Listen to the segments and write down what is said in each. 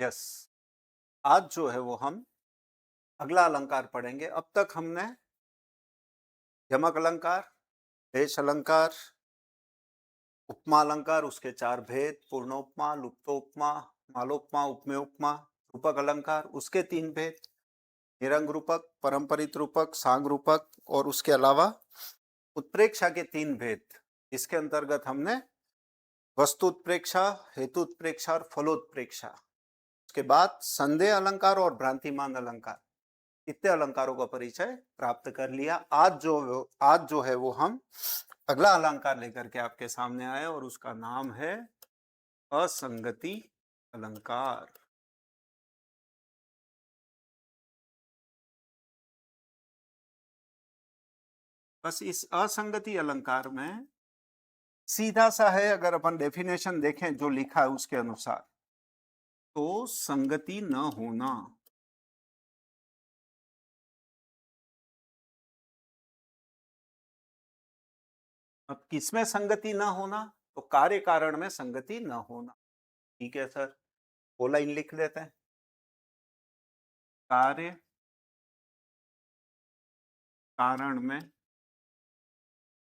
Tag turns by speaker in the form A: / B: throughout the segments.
A: Yes. आज जो है वो हम अगला अलंकार पढ़ेंगे। अब तक हमने यमक अलंकार, देश अलंकार, उपमा अलंकार, उसके 4 भेद, पूर्णोपमा, लुप्तोपमा, मालोपमा, उपमेय उपमा, रूपक अलंकार, उसके 3 भेद, निरंग रूपक, परंपरित रूपक, सांग रूपक और उसके अलावा उत्प्रेक्षा के 3 भेद। इसके अंतर्गत हमने वस्तु उत्प्रेक्षा, हेतु उत्प्रेक्षा और फलोत्प्रेक्षा, उसके बाद संदेह अलंकार और भ्रांतिमान अलंकार, इतने अलंकारों का परिचय प्राप्त कर लिया। आज जो है वो हम अगला अलंकार लेकर के आपके सामने आए और उसका नाम है असंगति अलंकार। बस इस असंगति अलंकार में सीधा सा है, अगर अपन डेफिनेशन देखें जो लिखा है उसके अनुसार, तो संगति न होना। अब किसमें संगति न होना? तो कार्य कारण में संगति न होना। ठीक है सर, वो लाइन लिख लेते हैं। कार्य कारण में,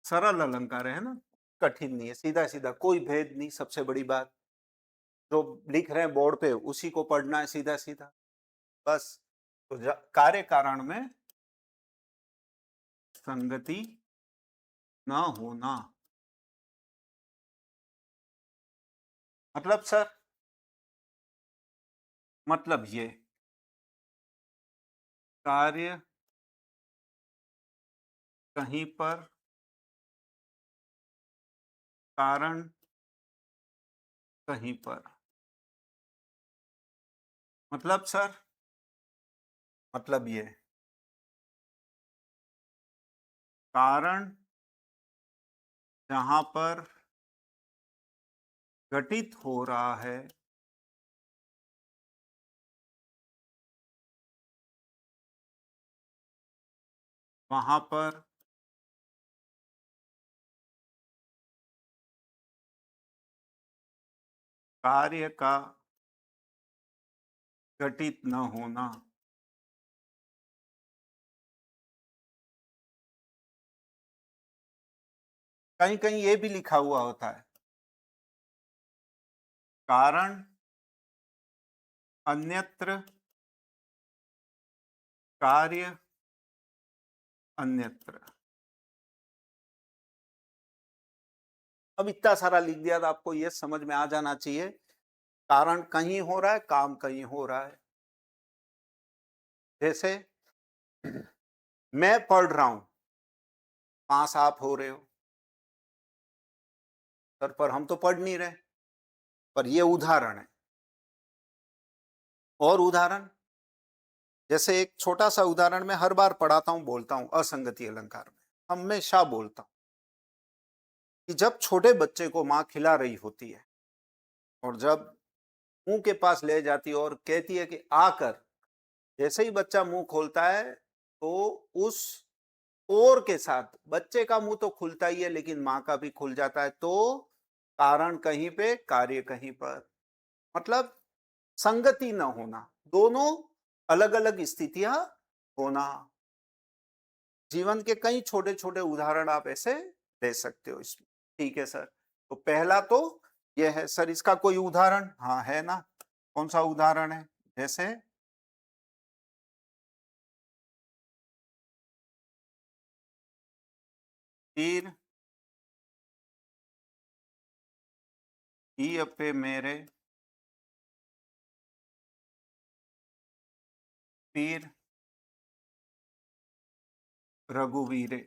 A: सरल अलंकार है ना, कठिन नहीं है, सीधा सीधा, कोई भेद नहीं। सबसे बड़ी बात, जो लिख रहे हैं बोर्ड पे उसी को पढ़ना है सीधा सीधा, बस। तो कार्य कारण में संगति न होना मतलब सर, मतलब ये कार्य कहीं पर, कारण कहीं पर। मतलब सर, मतलब ये कारण जहां पर घटित हो रहा है वहां पर कार्य का घटित न होना। कहीं कहीं ये भी लिखा हुआ होता है, कारण अन्यत्र, कार्य अन्यत्र। अब इतना सारा लिख दिया तो आपको ये समझ में आ जाना चाहिए, कारण कहीं हो रहा है, काम कहीं हो रहा है। जैसे मैं पढ़ रहा हूं, पास आप हो रहे हो सर, पर हम तो पढ़ नहीं रहे। पर ये उदाहरण है। और उदाहरण, जैसे एक छोटा सा उदाहरण मैं हर बार पढ़ाता हूं, बोलता हूं असंगति अलंकार में, हमेशा बोलता हूं कि जब छोटे बच्चे को मां खिला रही होती है और जब मुंह के पास ले जाती है और कहती है कि आकर, जैसे ही बच्चा मुंह खोलता है तो उस और के साथ बच्चे का मुंह तो खुलता ही है लेकिन मां का भी खुल जाता है। तो कारण कहीं पे, कार्य कहीं पर, मतलब संगति न होना, दोनों अलग अलग स्थितियां होना। जीवन के कई छोटे छोटे उदाहरण आप ऐसे दे सकते हो इसमें। ठीक है सर, तो पहला तो यह है सर, इसका कोई उदाहरण? हाँ है ना, कौन सा उदाहरण है? जैसे तीर ही अपे मेरे पीर रघुवीरे।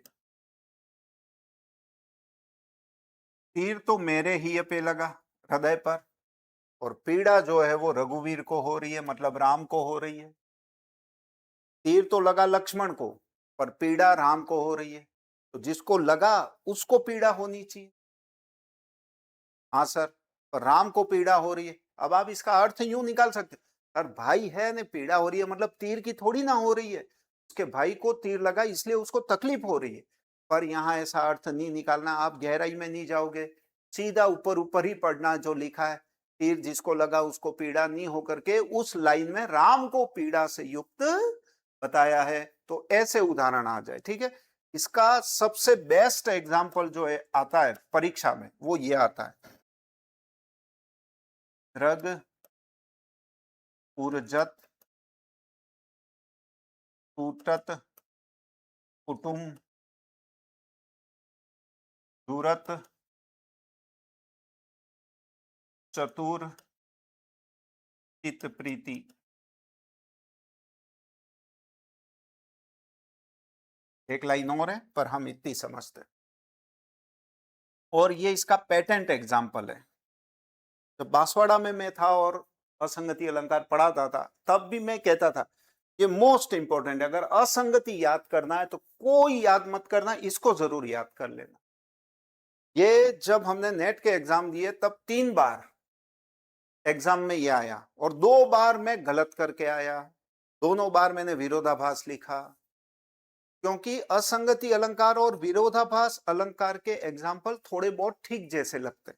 A: तीर तो मेरे ही पे लगा, हृदय पर, और पीड़ा जो है वो रघुवीर को हो रही है, मतलब राम को हो रही है। तीर तो लगा लक्ष्मण को, पर पीड़ा राम को हो रही है। तो जिसको लगा उसको पीड़ा होनी चाहिए। हाँ सर, पर राम को पीड़ा हो रही है। अब आप इसका अर्थ यूं निकाल सकते, सर भाई है ने पीड़ा हो रही है, मतलब तीर की थोड़ी ना हो रही है, उसके भाई को तीर लगा इसलिए उसको तकलीफ हो रही है। पर यहाँ ऐसा अर्थ नहीं निकालना, आप गहराई में नहीं जाओगे, सीधा ऊपर ऊपर ही पढ़ना जो लिखा है। तीर जिसको लगा उसको पीड़ा नहीं होकर के उस लाइन में राम को पीड़ा से युक्त बताया है। तो ऐसे उदाहरण आ जाए, ठीक है। इसका सबसे बेस्ट एग्जाम्पल जो है आता है परीक्षा में, वो ये आता है, रग उर्जत टूटत कुटुम दूरत चतुर चित प्रीति। एक लाइन और है पर हम इतनी समझते हैं। और ये इसका पेटेंट एग्जाम्पल है। जब बांसवाड़ा में मैं था और असंगति अलंकार पढ़ाता था, तब भी मैं कहता था ये मोस्ट इंपॉर्टेंट है, अगर असंगति याद करना है तो कोई याद मत करना, इसको जरूर याद कर लेना। ये जब हमने नेट के एग्जाम दिए तब 3 बार एग्जाम में ये आया और 2 बार मैं गलत करके आया, दोनों बार मैंने विरोधाभास लिखा, क्योंकि असंगति अलंकार और विरोधाभास अलंकार के एग्जाम्पल थोड़े बहुत ठीक जैसे लगते हैं।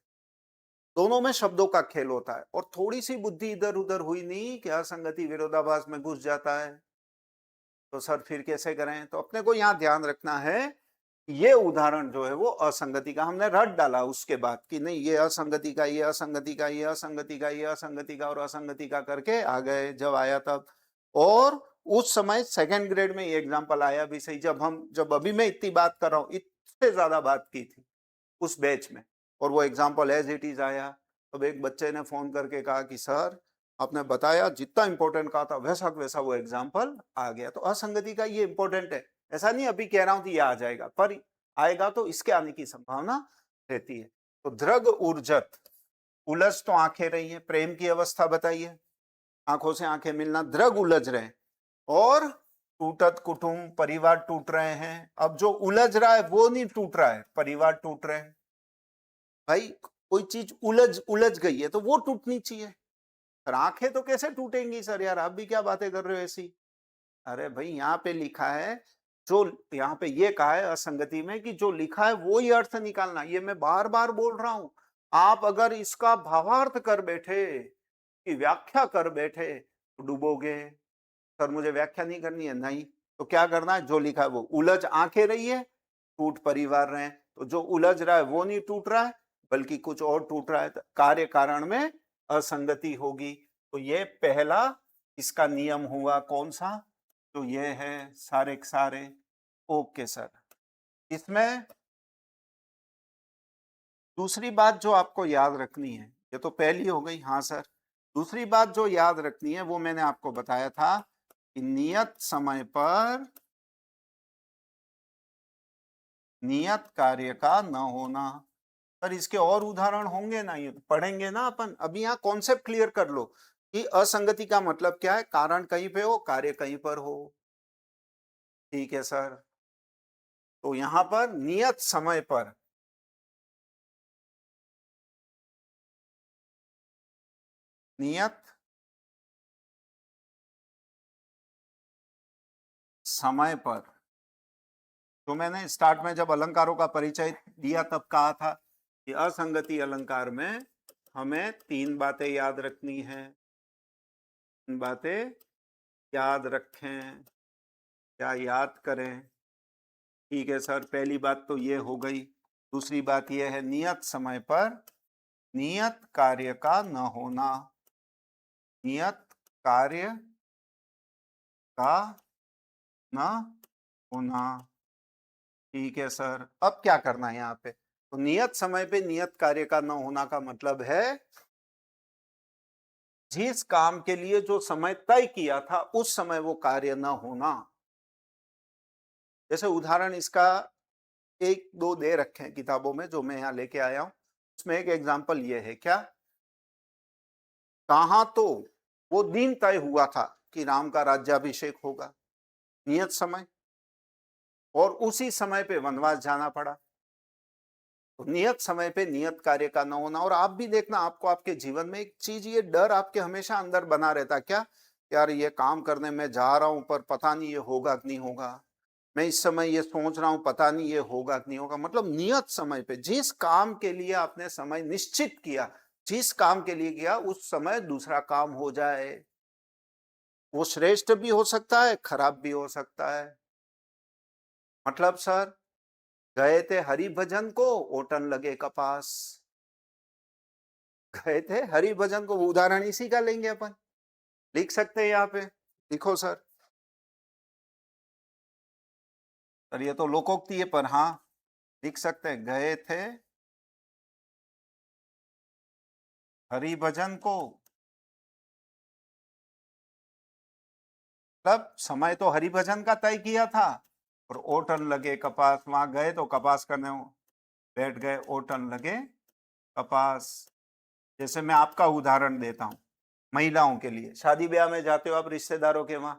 A: दोनों में शब्दों का खेल होता है और थोड़ी सी बुद्धि इधर उधर हुई नहीं कि असंगति विरोधाभास में घुस जाता है, तो सर फिर कैसे करें। तो अपने को यहाँ ध्यान रखना है, ये उदाहरण जो है वो असंगति का हमने रट डाला उसके बाद कि नहीं ये असंगति का, ये असंगति का, ये असंगति का, ये असंगति का और असंगति का करके आ गए जब आया तब। और उस समय सेकंड ग्रेड में ये एग्जाम्पल आया भी सही, जब अभी मैं इतनी बात कर रहा हूँ, इससे ज्यादा बात की थी उस बैच में, और वो एग्जाम्पल एज इट इज आया। तब एक बच्चे ने फोन करके कहा कि सर आपने बताया जितना इंपॉर्टेंट कहा था वैसा वैसा वो एग्जाम्पल आ गया। तो असंगति का ये इंपॉर्टेंट है, ऐसा नहीं अभी कह रहा हूं कि ये आ जाएगा, पर आएगा तो इसके आने की संभावना रहती है। तो द्रग ऊर्जत, उलझ तो आंखें रही है, प्रेम की अवस्था बताइए, आंखों से आंखें मिलना, द्रग उलझ रहे, और टूटत कुटुंब, परिवार टूट रहे हैं। अब जो उलझ रहा है वो नहीं टूट रहा है, परिवार टूट रहे हैं। भाई कोई चीज उलझ उलझ गई है तो वो टूटनी चाहिए, पर आंखें तो कैसे टूटेंगी सर, यार आप भी क्या बातें कर रहे हो ऐसी। अरे भाई यहाँ पे लिखा है, जो यहाँ पे ये कहा है असंगति में कि जो लिखा है वो ही अर्थ निकालना, ये मैं बार बार बोल रहा हूं। आप अगर इसका भावार्थ कर बैठे कि व्याख्या कर बैठे तो डूबोगे। सर मुझे व्याख्या नहीं करनी है, नहीं, तो क्या करना है, जो लिखा है वो, उलझ आंखें रही है टूट परिवार रहे, तो जो उलझ रहा है वो नहीं टूट रहा है बल्कि कुछ और टूट रहा है, तो कार्य कारण में असंगति होगी। तो ये पहला इसका नियम हुआ, कौन सा, तो ये है सारे के सारे। ओके सर, इसमें दूसरी बात जो आपको याद रखनी है, ये तो पहली हो गई, हाँ सर, दूसरी बात जो याद रखनी है वो मैंने आपको बताया था कि नियत समय पर नियत कार्य का न होना। पर इसके और उदाहरण होंगे ना, ये पढ़ेंगे ना अपन। अभी यहाँ कॉन्सेप्ट क्लियर कर लो कि असंगति का मतलब क्या है, कारण कहीं पे हो कार्य कहीं पर हो। ठीक है सर, तो यहां पर नियत समय पर, नियत समय पर, तो मैंने स्टार्ट में जब अलंकारों का परिचय दिया तब कहा था कि असंगति अलंकार में हमें 3 बातें याद रखनी है। 3 बातें याद रखें या याद करें। ठीक है सर, पहली बात तो ये हो गई। दूसरी बात यह है नियत समय पर नियत कार्य का न होना, नियत कार्य का न होना। ठीक है सर, अब क्या करना है यहाँ पे, तो नियत समय पे नियत कार्य का न होना का मतलब है जिस काम के लिए जो समय तय किया था उस समय वो कार्य न होना। जैसे उदाहरण इसका 1-2 दे रखे हैं किताबों में जो मैं यहाँ लेके आया हूं, उसमें एक एग्जाम्पल ये है, क्या, कहा तो वो दिन तय हुआ था कि राम का राज्याभिषेक होगा, नियत समय, और उसी समय पे वनवास जाना पड़ा। तो नियत समय पे नियत कार्य का न होना। और आप भी देखना, आपको आपके जीवन में एक चीज, ये डर आपके हमेशा अंदर बना रहता, क्या, यार ये काम करने में जा रहा हूं पर पता नहीं ये होगा कि नहीं होगा, मैं इस समय ये सोच रहा हूं पता नहीं ये होगा कि नहीं होगा। मतलब नियत समय पे जिस काम के लिए आपने समय निश्चित किया जिस काम के लिए गया उस समय दूसरा काम हो जाए। वो श्रेष्ठ भी हो सकता है, खराब भी हो सकता है। मतलब सर, गए थे हरि भजन को, ओटन लगे कपास। गए थे हरि भजन को, उदाहरण इसी का लेंगे अपन। लिख सकते हैं यहाँ पे, लिखो सर। सर ये तो लोकोक्ति है, पर हाँ लिख सकते हैं, गए थे हरि भजन को। मतलब समय तो हरि भजन का तय किया था, और ओटन लगे कपास, वहां गए तो कपास करने बैठ गए, ओटन लगे कपास। जैसे मैं आपका उदाहरण देता हूँ, महिलाओं के लिए, शादी ब्याह में जाते हो आप रिश्तेदारों के वहां,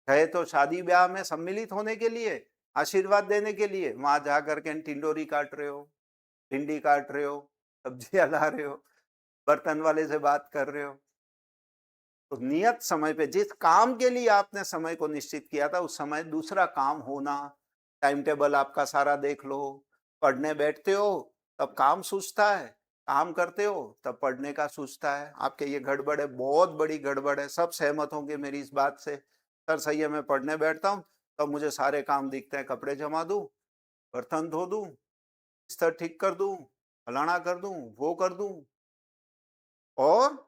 A: गए तो शादी ब्याह में सम्मिलित होने के लिए, आशीर्वाद देने के लिए, वहां जाकर के टिंडोरी काट रहे हो, भिंडी काट रहे हो, सब्जियां ला रहे हो, बर्तन वाले से बात कर रहे हो। तो नियत समय पे जिस काम के लिए आपने समय को निश्चित किया था, उस समय दूसरा काम होना। टाइम टेबल आपका सारा देख लो। पढ़ने बैठते हो तब काम सूझता है, काम करते हो तब पढ़ने का सूझता है। आपके ये गड़बड़ है, बहुत बड़ी गड़बड़ है। सब सहमत होंगे मेरी इस बात से। सर सही है, मैं पढ़ने बैठता हूँ तब मुझे सारे काम दिखते हैं, कपड़े जमा दूं, बर्तन धो दूं, बिस्तर ठीक कर दूं, फलाना कर दूं, वो कर दूं। और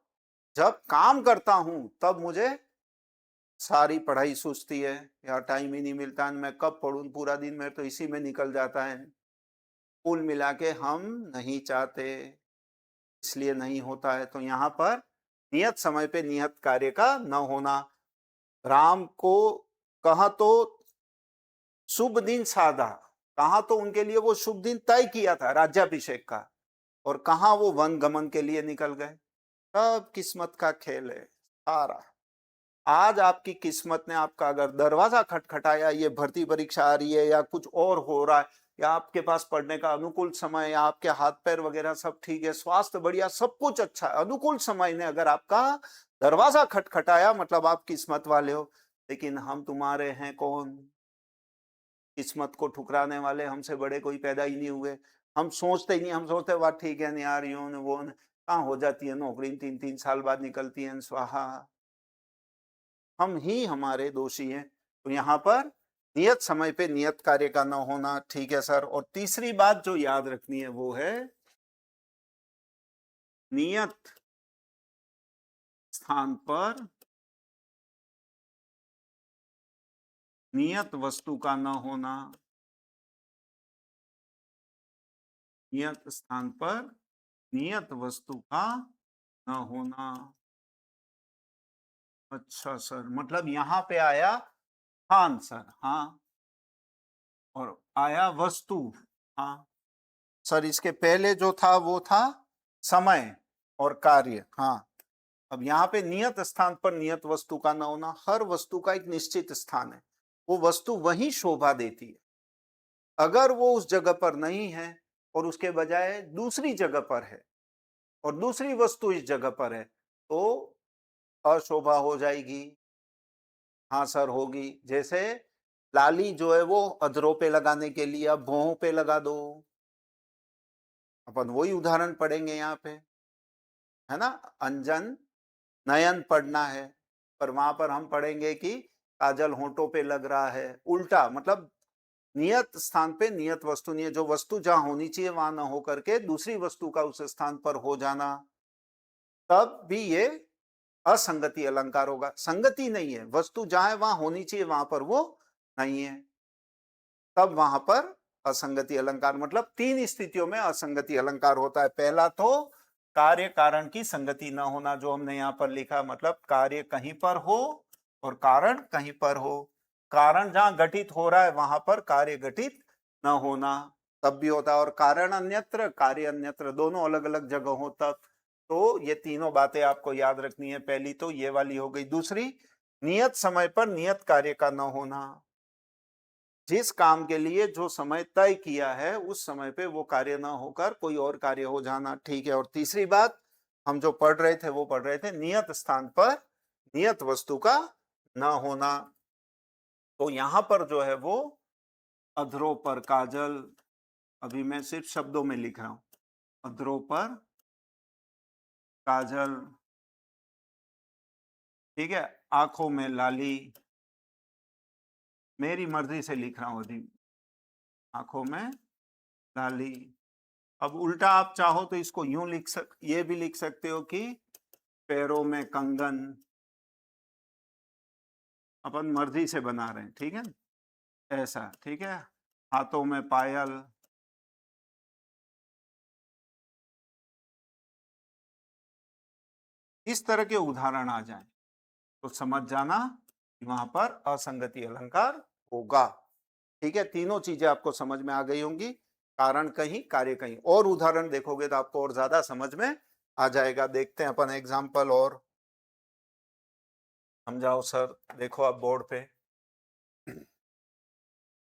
A: जब काम करता हूं तब मुझे सारी पढ़ाई सूझती है। यार टाइम ही नहीं मिलता है, मैं कब पढ़ूं, पूरा दिन मेरे तो इसी में निकल जाता है। कुल मिला के हम नहीं चाहते, इसलिए नहीं होता है। तो यहाँ पर नियत समय पे नियत कार्य का न होना। राम को कहा तो शुभ दिन साधा, कहा तो उनके लिए वो शुभ दिन तय किया था राज्याभिषेक का, और कहा वो वन गमन के लिए निकल गए। सब किस्मत का खेल है सारा। आज आपकी किस्मत ने आपका अगर दरवाजा खटखटाया, ये भर्ती परीक्षा आ रही है या कुछ और हो रहा है, या आपके पास पढ़ने का अनुकूल समय, या आपके हाथ पैर वगैरह सब ठीक है, स्वास्थ्य बढ़िया, सब कुछ अच्छा है, अनुकूल समय ने अगर आपका दरवाजा खटखटाया, मतलब आप किस्मत वाले हो। लेकिन हम तुम्हारे हैं कौन? किस्मत को ठुकराने वाले हमसे बड़े कोई पैदा ही नहीं हुए। हम सोचते ही नहीं, हम सोचते वाह ठीक है, नहीं यार यूं वो कहाँ हो जाती है नौकरी, 3-3 साल बाद निकलती है, स्वाहा। हम ही हमारे दोषी हैं। तो यहाँ पर नियत समय पे नियत कार्य का न होना, ठीक है सर। और तीसरी बात जो याद रखनी है वो है नियत स्थान पर नियत वस्तु का न होना। नियत स्थान पर नियत वस्तु का न होना। अच्छा सर, मतलब यहाँ पे आया स्थान सर, हाँ, और आया वस्तु, हाँ सर। इसके पहले जो था वो था समय और कार्य, हाँ। अब यहाँ पे नियत स्थान पर नियत वस्तु का न होना, हर वस्तु का एक निश्चित स्थान है, वो वस्तु वहीं शोभा देती है। अगर वो उस जगह पर नहीं है और उसके बजाय दूसरी जगह पर है, और दूसरी वस्तु इस जगह पर है, तो अशोभा हो जाएगी। हाँ सर होगी। जैसे लाली जो है वो अधरों पे लगाने के लिए अब भौहों पे लगा दो, अपन वही उदाहरण पढ़ेंगे यहाँ पे, है ना। अंजन नयन पढ़ना है, पर वहां पर हम पढ़ेंगे कि काजल होंठों पे लग रहा है, उल्टा। मतलब नियत स्थान पे नियत वस्तु नहीं है, जो वस्तु जहां होनी चाहिए वहां ना हो करके दूसरी वस्तु का उस स्थान पर हो जाना, तब भी ये असंगति अलंकार होगा। संगति नहीं है, वस्तु जहां है वहां होनी चाहिए, वहां पर वो नहीं है, तब वहां पर असंगति अलंकार। मतलब 3 स्थितियों में असंगति अलंकार होता है। पहला तो कार्य कारण की संगति न होना, जो हमने यहाँ पर लिखा, मतलब कार्य कहीं पर हो और कारण कहीं पर हो। कारण जहां घटित हो रहा है वहां पर कार्य घटित न होना, तब भी होता है। और कारण अन्यत्र, कार्य अन्यत्र, दोनों अलग अलग जगह हो तब। तो ये तीनों बातें आपको याद रखनी है। पहली तो ये वाली हो गई। दूसरी, नियत समय पर नियत कार्य का न होना। जिस काम के लिए जो समय तय किया है उस समय पे वो कार्य ना होकर कोई और कार्य हो जाना, ठीक है। और तीसरी बात, हम जो पढ़ रहे थे वो पढ़ रहे थे नियत स्थान पर नियत वस्तु का ना होना। तो यहां पर जो है वो अधरों पर काजल, अभी मैं सिर्फ शब्दों में लिख रहा हूं, अधरों पर काजल, ठीक है, आंखों में लाली, मेरी मर्जी से लिख रहा हूं अभी, आंखों में लाली। अब उल्टा आप चाहो तो इसको यूं ये भी लिख सकते हो कि पैरों में कंगन, अपन मर्जी से बना रहे हैं, ठीक है, ऐसा, ठीक है, हाथों में पायल, इस तरह के उदाहरण आ जाएं तो समझ जाना कि वहां पर असंगति अलंकार होगा। ठीक है, तीनों चीजें आपको समझ में आ गई होंगी, कारण कहीं कार्य कहीं। और उदाहरण देखोगे तो आपको और ज्यादा समझ में आ जाएगा। देखते हैं अपन एग्जाम्पल और। समझाओ सर, देखो आप बोर्ड पे।